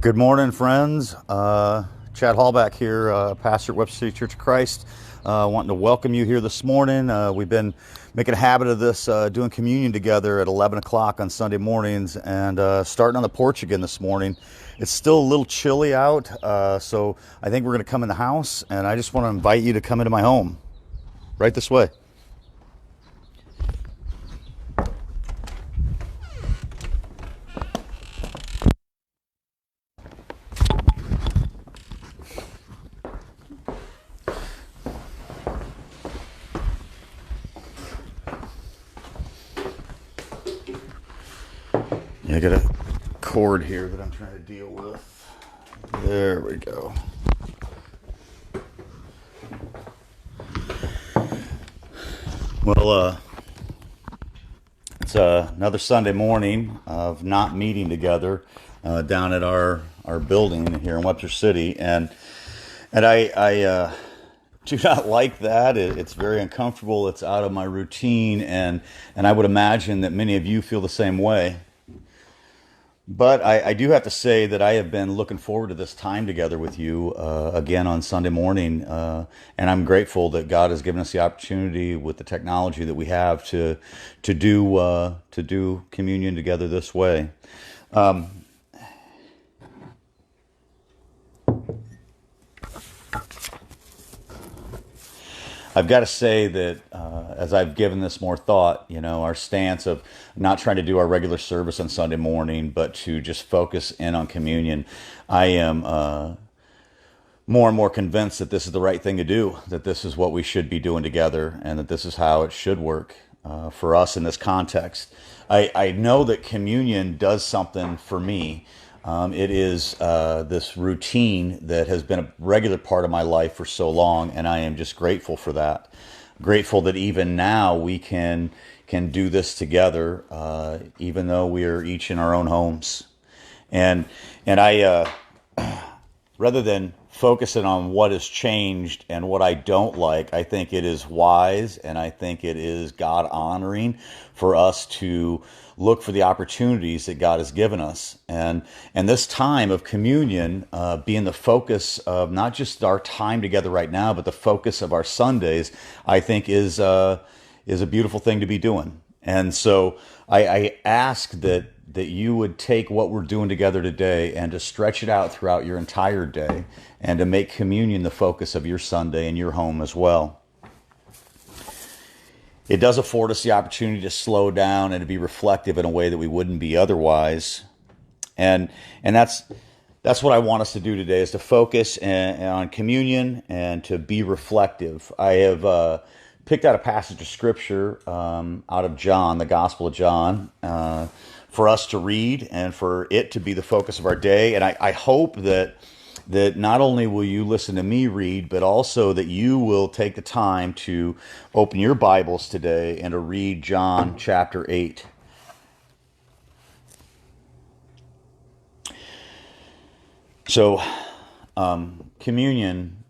Good morning, friends. Chad Hallback here, pastor at Webster City Church of Christ. Wanting to welcome you here this morning. We've been making a habit of this, doing communion together at 11 o'clock on Sunday mornings, and starting on the porch again this morning. It's still a little chilly out, so I think we're going to come in the house, and I just want to invite you to come into my home right this way. I got a cord here that I'm trying to deal with. There we go. Well, it's another Sunday morning of not meeting together down at our building here in Webster City, and I do not like that. It's very uncomfortable. It's out of my routine, and I would imagine that many of you feel the same way. But I do have to say that I have been looking forward to this time together with you again on Sunday morning, and I'm grateful that God has given us the opportunity with the technology that we have to do communion together this way. I've got to say that as I've given this more thought, our stance of not trying to do our regular service on Sunday morning, but to just focus in on communion, I am more and more convinced that this is the right thing to do, that this is what we should be doing together, and that this is how it should work for us in this context. I know that communion does something for me. It is this routine that has been a regular part of my life for so long, and I am just grateful for that. Grateful that even now we can do this together, even though we are each in our own homes. And I rather than focusing on what has changed and what I don't like, I think it is wise and I think it is God honoring for us to look for the opportunities that God has given us. And this time of communion being the focus of not just our time together right now, but the focus of our Sundays, I think is a beautiful thing to be doing. And so I ask that you would take what we're doing together today and to stretch it out throughout your entire day and to make communion the focus of your Sunday and your home as well. It does afford us the opportunity to slow down and to be reflective in a way that we wouldn't be otherwise. And that's what I want us to do today, is to focus on communion and to be reflective. I have picked out a passage of scripture out of John, the Gospel of John, for us to read and for it to be the focus of our day. And I hope that not only will you listen to me read, but also that you will take the time to open your Bibles today and to read John chapter 8. So, communion,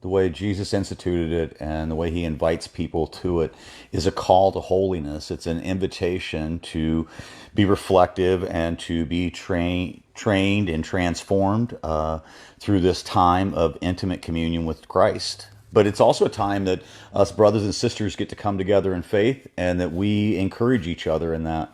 the way Jesus instituted it and the way he invites people to it, is a call to holiness. It's an invitation to be reflective and to be trained and transformed through this time of intimate communion with Christ. But it's also a time that us brothers and sisters get to come together in faith and that we encourage each other in that.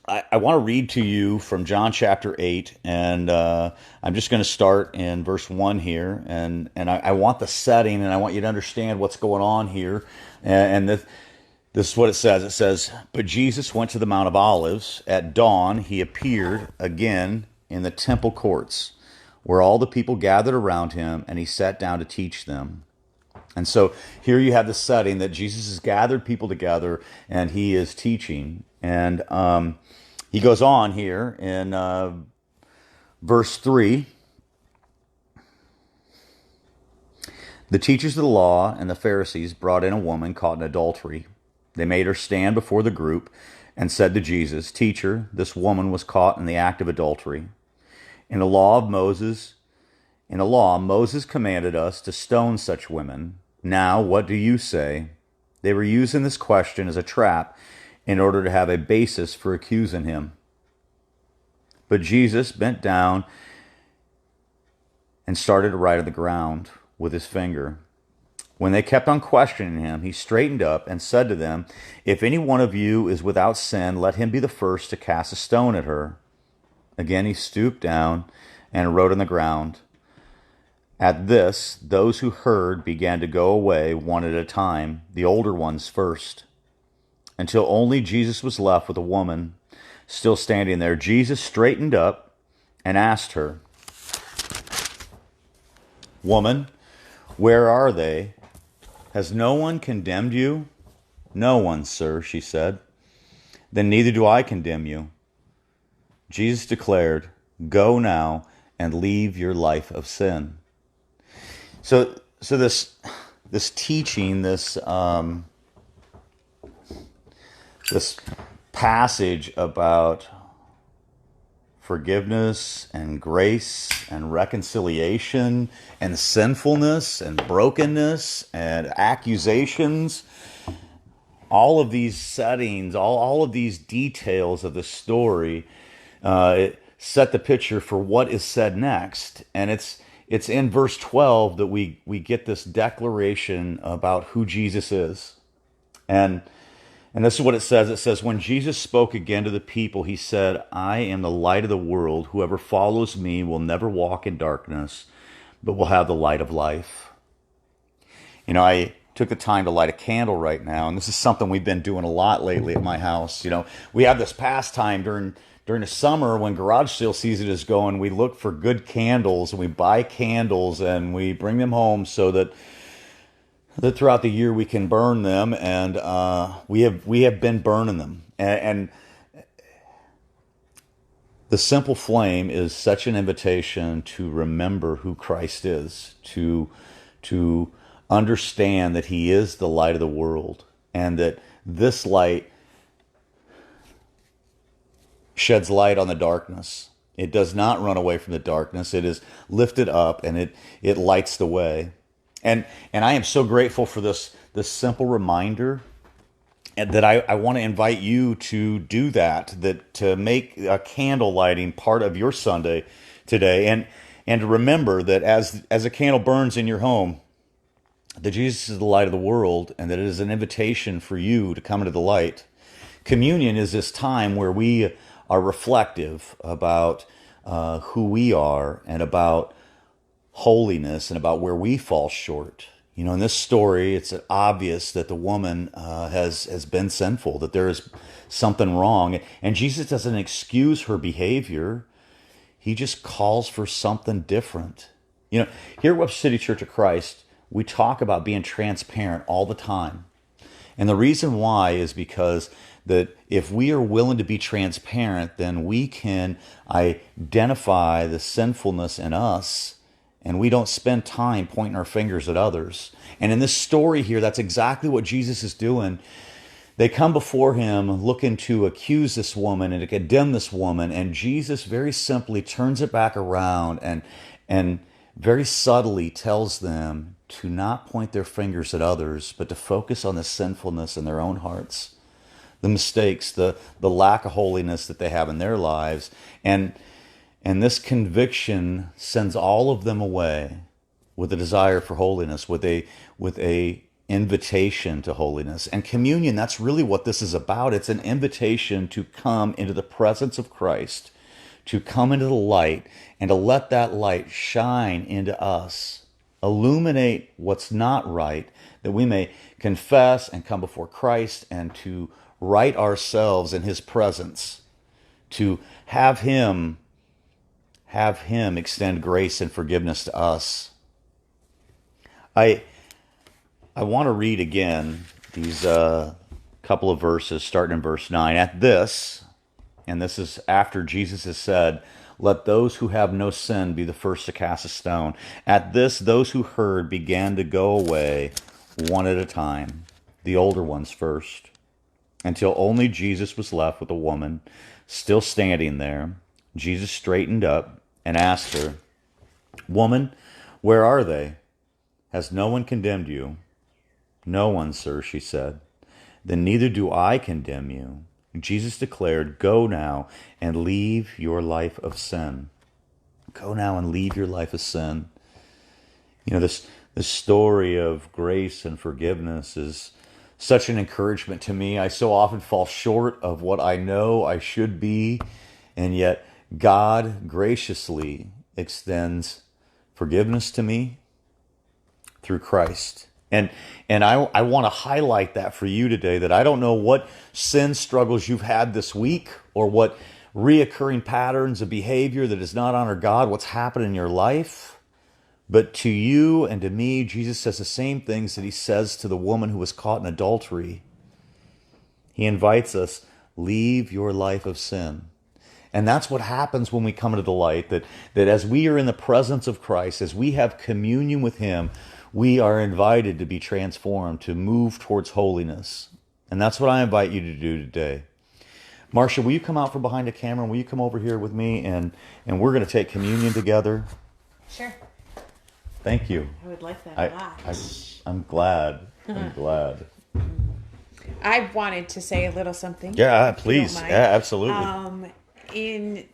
I want to read to you from John chapter 8, and I'm just going to start in verse 1 here, and I want the setting, and I want you to understand what's going on here, and this is what it says. It says, "But Jesus went to the Mount of Olives. At dawn he appeared again in the temple courts, where all the people gathered around him, and he sat down to teach them." And so here you have the setting that Jesus has gathered people together, and he is teaching, and he goes on here in verse 3. "The teachers of the law and the Pharisees brought in a woman caught in adultery. They made her stand before the group and said to Jesus, 'Teacher, this woman was caught in the act of adultery. In the law, Moses commanded us to stone such women. Now, what do you say?' They were using this question as a trap in order to have a basis for accusing him. But Jesus bent down and started to write on the ground with his finger. When they kept on questioning him, he straightened up and said to them, "If any one of you is without sin, let him be the first to cast a stone at her." Again he stooped down and wrote on the ground. At this, those who heard began to go away one at a time, the older ones first, until only Jesus was left with a woman still standing there. Jesus straightened up and asked her, "Woman, where are they? Has no one condemned you?" "No one, sir," she said. "Then neither do I condemn you." Jesus declared, "Go now and leave your life of sin." So this teaching, this passage about forgiveness and grace and reconciliation and sinfulness and brokenness and accusations, all of these settings, all of these details of the story, it set the picture for what is said next. And it's in verse 12 that we get this declaration about who Jesus is. And this is what it says. It says, "When Jesus spoke again to the people, he said, 'I am the light of the world. Whoever follows me will never walk in darkness, but will have the light of life.'" You know, I took the time to light a candle right now, and this is something we've been doing a lot lately at my house. You know, we have this pastime during the summer when garage sale season is going. We look for good candles and we buy candles and we bring them home so that throughout the year we can burn them, and we have been burning them. And the simple flame is such an invitation to remember who Christ is, to understand that he is the light of the world, and that this light sheds light on the darkness. It does not run away from the darkness. It is lifted up and it lights the way. And I am so grateful for this simple reminder, and that I want to invite you to do that to make a candle lighting part of your Sunday today, and to remember that as a candle burns in your home, that Jesus is the light of the world, and that it is an invitation for you to come into the light. Communion is this time where we are reflective about who we are, and about holiness, and about where we fall short. You know, in this story, it's obvious that the woman has been sinful, that there is something wrong. And Jesus doesn't excuse her behavior. He just calls for something different. You know, here at Webster City Church of Christ, we talk about being transparent all the time. And the reason why is because that if we are willing to be transparent, then we can identify the sinfulness in us, and we don't spend time pointing our fingers at others. And in this story here, that's exactly what Jesus is doing. They come before him looking to accuse this woman and to condemn this woman, and Jesus very simply turns it back around and very subtly tells them to not point their fingers at others, but to focus on the sinfulness in their own hearts, the mistakes, the lack of holiness that they have in their lives. And this conviction sends all of them away with a desire for holiness, with a invitation to holiness. And communion, that's really what this is about. It's an invitation to come into the presence of Christ, to come into the light, and to let that light shine into us, illuminate what's not right, that we may confess and come before Christ, and to right ourselves in his presence, to have him extend grace and forgiveness to us. I want to read again these couple of verses, starting in verse 9. At this, and this is after Jesus has said, "Let those who have no sin be the first to cast a stone." At this, those who heard began to go away one at a time, the older ones first, until only Jesus was left with a woman still standing there. Jesus straightened up and asked her, "Woman, where are they? Has no one condemned you?" "No one, sir," she said. "Then neither do I condemn you. Jesus declared, "Go now and leave your life of sin." Go now and leave your life of sin. You know, this story of grace and forgiveness is such an encouragement to me. I so often fall short of what I know I should be, and yet God graciously extends forgiveness to me through Christ. And I want to highlight that for you today, that I don't know what sin struggles you've had this week, or what reoccurring patterns of behavior that does not honor God, what's happened in your life. But to you and to me, Jesus says the same things that he says to the woman who was caught in adultery. He invites us, leave your life of sin. And that's what happens when we come into the light, that as we are in the presence of Christ, as we have communion with him, we are invited to be transformed, to move towards holiness. And that's what I invite you to do today. Marcia, will you come out from behind the camera, and will you come over here with me, and we're going to take communion together? Sure. Thank you. I would like that a lot. I'm glad. I'm glad. I wanted to say a little something. Yeah, if you please. don't mind. Yeah, absolutely. In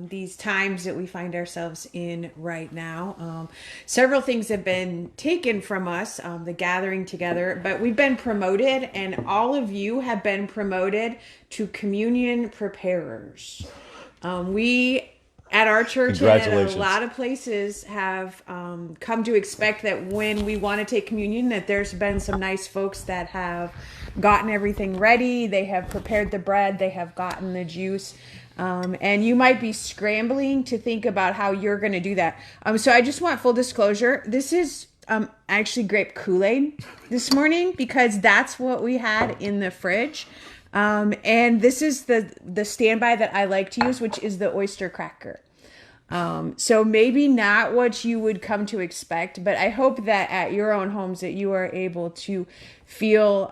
these times that we find ourselves in right now, several things have been taken from us, the gathering together, but we've been promoted, and all of you have been promoted to communion preparers. We at our church and at a lot of places have come to expect that when we want to take communion, that there's been some nice folks that have gotten everything ready. They have prepared the bread. They have gotten the juice. And you might be scrambling to think about how you're going to do that. So I just want full disclosure. This is actually grape Kool-Aid this morning, because that's what we had in the fridge. And this is the standby that I like to use, which is the oyster cracker. So maybe not what you would come to expect, but I hope that at your own homes that you are able to feel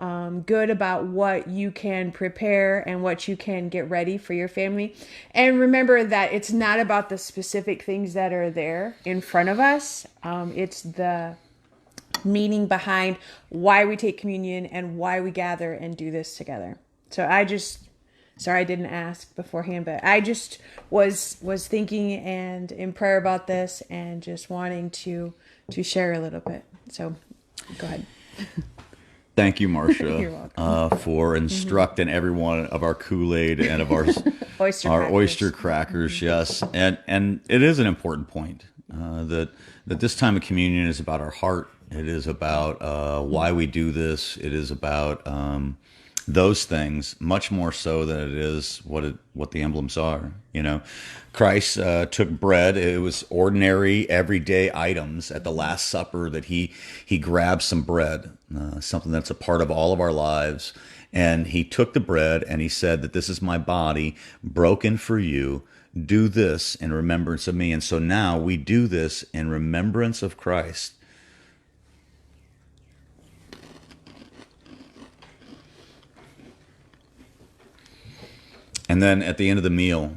good about what you can prepare and what you can get ready for your family. And remember that it's not about the specific things that are there in front of us. It's the meaning behind why we take communion and why we gather and do this together. So sorry I didn't ask beforehand, but I just was thinking and in prayer about this, and just wanting to share a little bit. So go ahead. Thank you, Marcia. You're welcome. For instructing everyone of our Kool-Aid and of our oyster crackers. Yes, and it is an important point that this time of communion is about our heart. It is about why we do this. It is about those things, much more so than it is what the emblems are. You know, Christ took bread. It was ordinary, everyday items at the Last Supper that he grabbed some bread, something that's a part of all of our lives. And he took the bread and he said that this is my body broken for you. Do this in remembrance of me. And so now we do this in remembrance of Christ. And then at the end of the meal,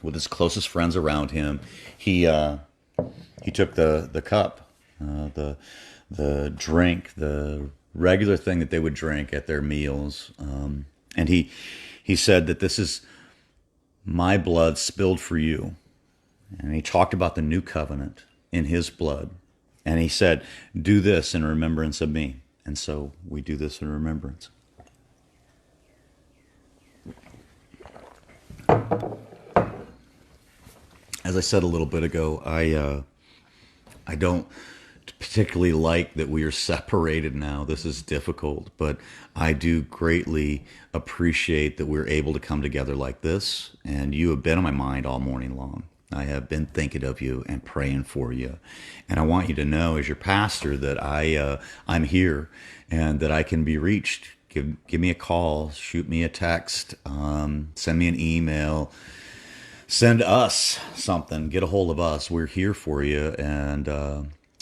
with his closest friends around him, he took the cup, the drink, the regular thing that they would drink at their meals, and he said that this is my blood spilled for you. And he talked about the new covenant in his blood, and he said, "Do this in remembrance of me." And so we do this in remembrance. As I said a little bit ago, I don't particularly like that we are separated now. This is difficult, but I do greatly appreciate that we're able to come together like this. And you have been on my mind all morning long. I have been thinking of you and praying for you. And I want you to know, as your pastor, that I'm here and that I can be reached. Give me a call, shoot me a text, send me an email. Send us something. Get a hold of us. We're here for you, and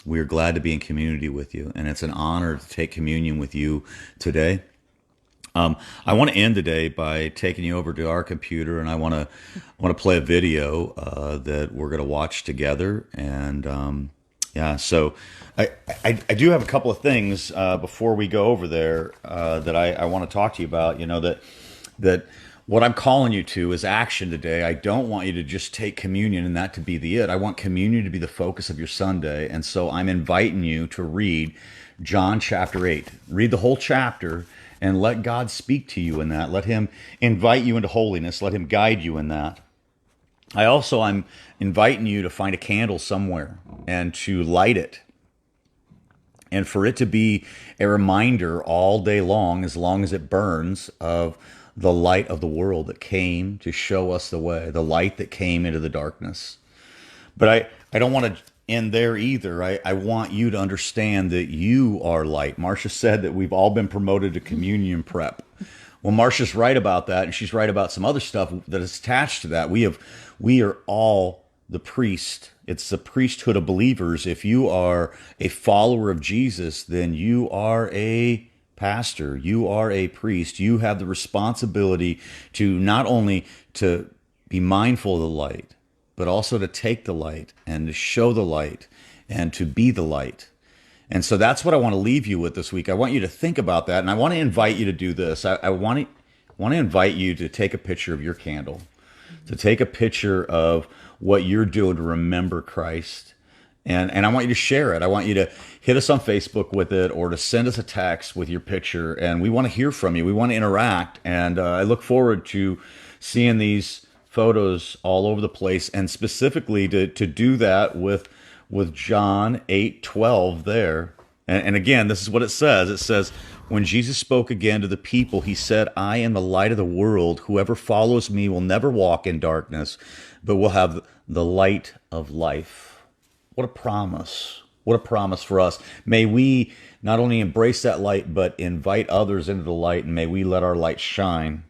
we're glad to be in community with you. And it's an honor to take communion with you today. I want to end today by taking you over to our computer, and I want to play a video that we're going to watch together. And yeah, so I do have a couple of things before we go over there that I want to talk to you about. You know, that what I'm calling you to is action today. I don't want you to just take communion and that to be the it. I want communion to be the focus of your Sunday. And so I'm inviting you to read John chapter 8. Read the whole chapter and let God speak to you in that. Let him invite you into holiness. Let him guide you in that. I'm inviting you to find a candle somewhere and to light it, and for it to be a reminder all day long as it burns, of the light of the world that came to show us the way, the light that came into the darkness. But I don't want to end there either. I want you to understand that you are light. Marcia said that we've all been promoted to communion prep. Well, Marcia's right about that, and she's right about some other stuff that is attached to that. We are all the priest. It's the priesthood of believers. If you are a follower of Jesus, then you are a pastor. You are a priest. You have the responsibility to not only to be mindful of the light, but also to take the light and to show the light and to be the light. And so that's what I want to leave you with this week. I want you to think about that, and I want to invite you to do this. I want to invite you to take a picture of your candle, to take a picture of what you're doing to remember Christ. And I want you to share it. I want you to hit us on Facebook with it, or to send us a text with your picture. And we want to hear from you. We want to interact. And I look forward to seeing these photos all over the place, and specifically to do that with John 8:12 there. And again, this is what it says. It says, when Jesus spoke again to the people, he said, I am the light of the world. Whoever follows me will never walk in darkness, but will have the light of life. What a promise. What a promise for us. May we not only embrace that light, but invite others into the light, and may we let our light shine.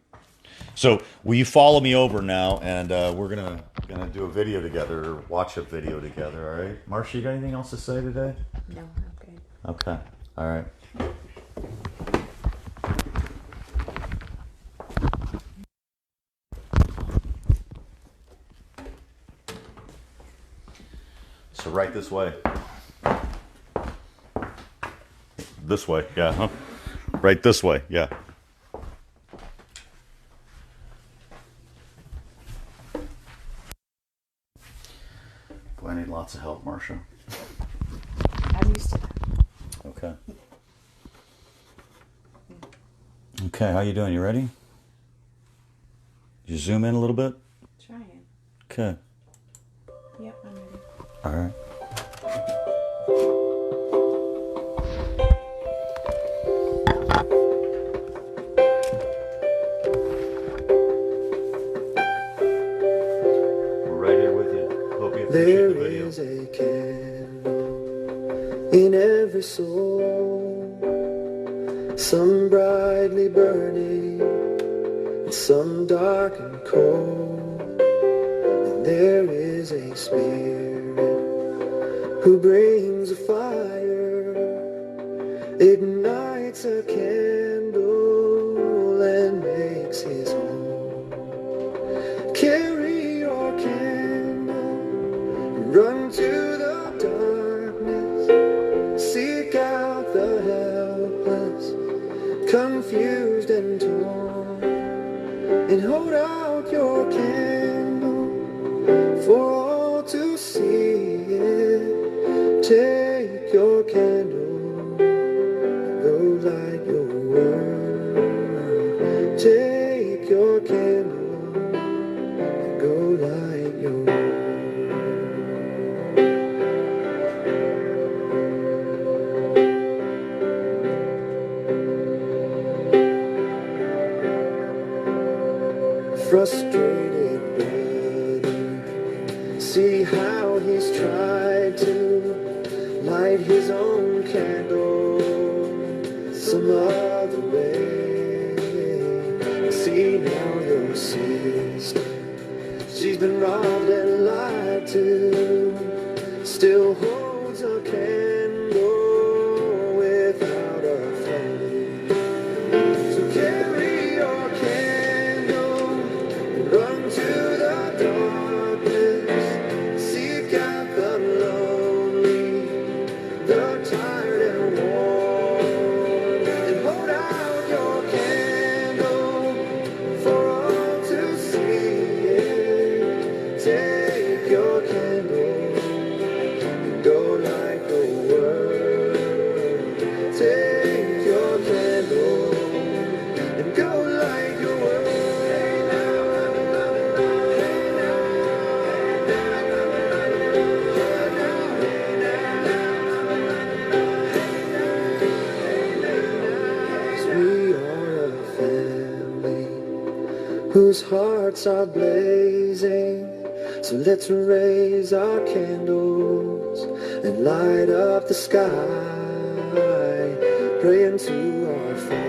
So will you follow me over now, and we're gonna do a video together, or watch a video together, all right? Marcia, you got anything else to say today? No, I'm good. Okay, all right. So right this way. This way, yeah, huh? Right this way, yeah. Boy, I need lots of help, Marcia. I'm used to that. Okay. Okay, how you doing? You ready? You zoom in a little bit? Trying. Okay. Yep, I'm ready. All right. We're right here with you. Hope you appreciate the video. There is a candle in every soul, some brightly burning, and some dark and cold. And there is a spirit who brings a fire, ignites a candle, and makes his home. Carry your candle, run to the darkness, seek out the helpless, confused and torn, and hold out your candle for all to see it. Take your candle, go light your world. Take your candle, go light your world. Frustrated brother, see how he's tried to light his own candle some other way. See now your sister, she's been robbed and lied to, still holds a candle without a flame. So carry your candle, run to the darkness, seek out the lonely, the tired and worn, and hold out your candle for whose hearts are blazing. So let's raise our candles and light up the sky, praying to our Father.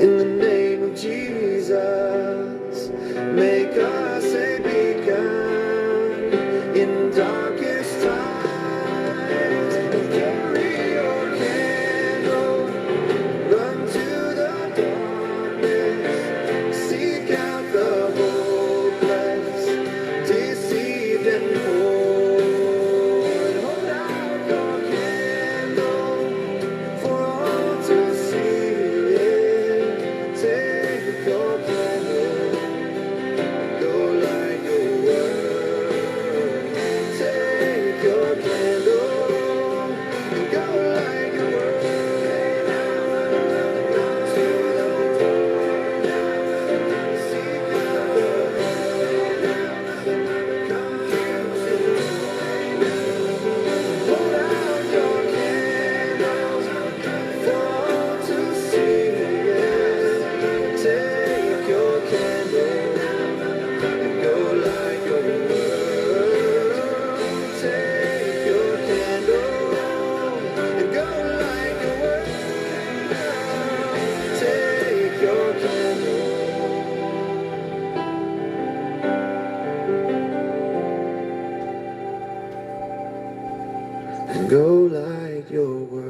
In the name of Jesus, make us a beacon in darkest times. Carry your candle, run to the darkness, seek out the hopeless, deceived and poor. Hold out your candle for all to see. Take your candle, go light your world. Take your candle and go light your world. To the darkness, seek out the hold out your candles for all to see. Take your candle and go light your world. Take your candle and go light your world. Take your candle. And go light your world.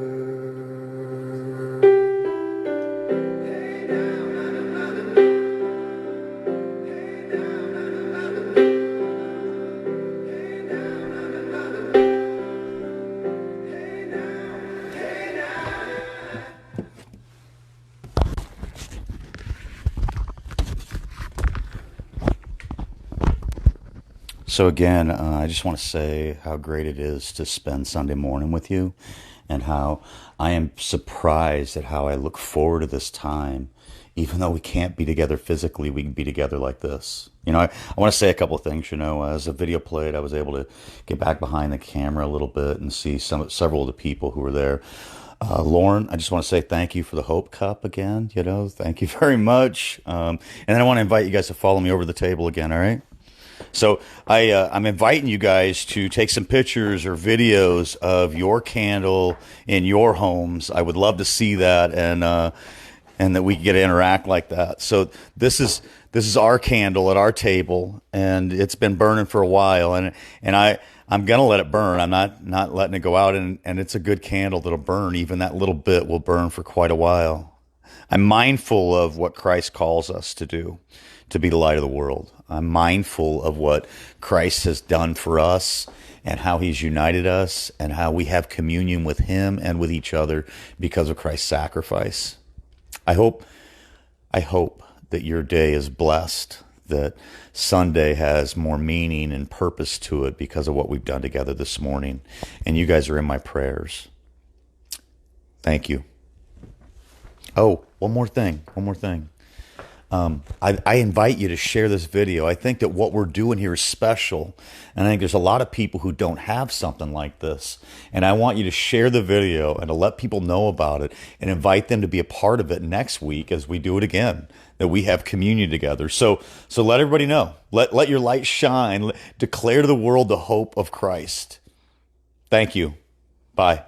So again, I just want to say how great it is to spend Sunday morning with you, and how I am surprised at how I look forward to this time. Even though we can't be together physically, we can be together like this. I want to say a couple of things. As the video played, I was able to get back behind the camera a little bit and see several of the people who were there. Lauren, I just want to say thank you for the Hope Cup again. Thank you very much. And then I want to invite you guys to follow me over the table again. All right. So I'm inviting you guys to take some pictures or videos of your candle in your homes. I would love to see that, and that we can get to interact like that. So this is our candle at our table, and it's been burning for a while, and I'm gonna let it burn. I'm not letting it go out, and it's a good candle that'll burn. Even that little bit will burn for quite a while. I'm mindful of what Christ calls us to do, to be the light of the world. I'm mindful of what Christ has done for us and how he's united us and how we have communion with him and with each other because of Christ's sacrifice. I hope that your day is blessed, that Sunday has more meaning and purpose to it because of what we've done together this morning. And you guys are in my prayers. Thank you. Oh, one more thing. I invite you to share this video. I think that what we're doing here is special. And I think there's a lot of people who don't have something like this. And I want you to share the video and to let people know about it and invite them to be a part of it next week as we do it again, that we have communion together. So let everybody know. Let your light shine. Declare to the world the hope of Christ. Thank you. Bye.